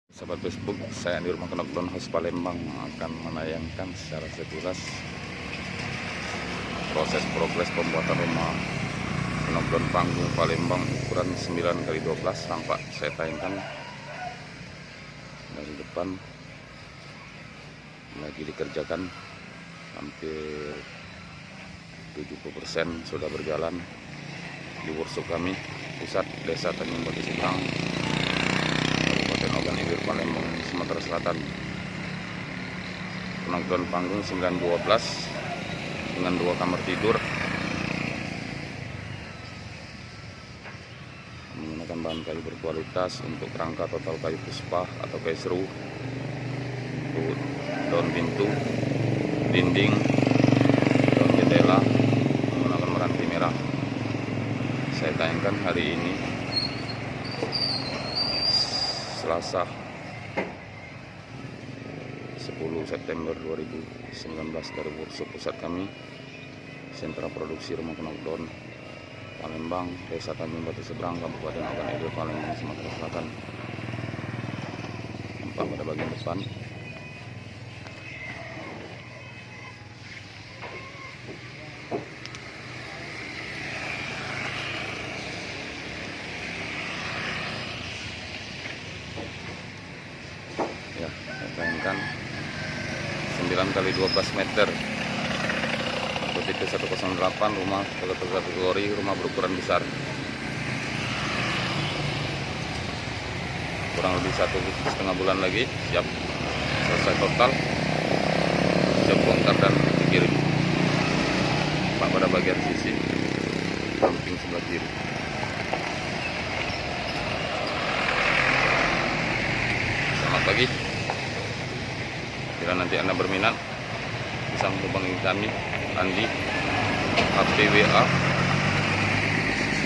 Sahabat Facebook, saya di rumah Knockdown House Palembang akan menayangkan secara sekilas proses progres pembuatan rumah Knockdown panggung Palembang ukuran 9x12. Tampak saya tayangkan dari depan lagi dikerjakan, hampir 70% sudah berjalan di workshop kami pusat Desa Tanjung Batu Seberang, Kabupaten Ogan Ilir, Palembang, Sumatera Selatan. Knockdown panggung 9x12 dengan 2 kamar tidur, menggunakan bahan kayu berkualitas. Untuk rangka total kayu puspa atau kayu seru, untuk daun pintu, dinding, daun jendela menggunakan meranti merah. Saya tayangkan hari ini Selasa 10 September 2019 dari workshop pusat kami, sentra produksi rumah Knockdown Palembang, Desa Tanjung Batu Seberang, Kabupaten Ogan Ilir, Palembang, Sumatera Selatan. Nampak pada bagian depan ya, saya tayangkan 9x12 meter untuk tipe 108, rumah kategori rumah berukuran besar, kurang lebih 1,5 bulan lagi siap selesai total, siap bongkar dan dikirim. Pak pada bagian sisi samping sebelah kiri. Selamat pagi. Bila nanti Anda berminat, bisa menghubungi kami Andi HPWA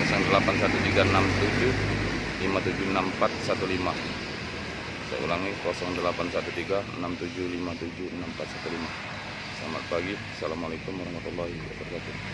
081367576415. Saya ulangi 081367576415. Selamat pagi. Assalamualaikum warahmatullahi wabarakatuh.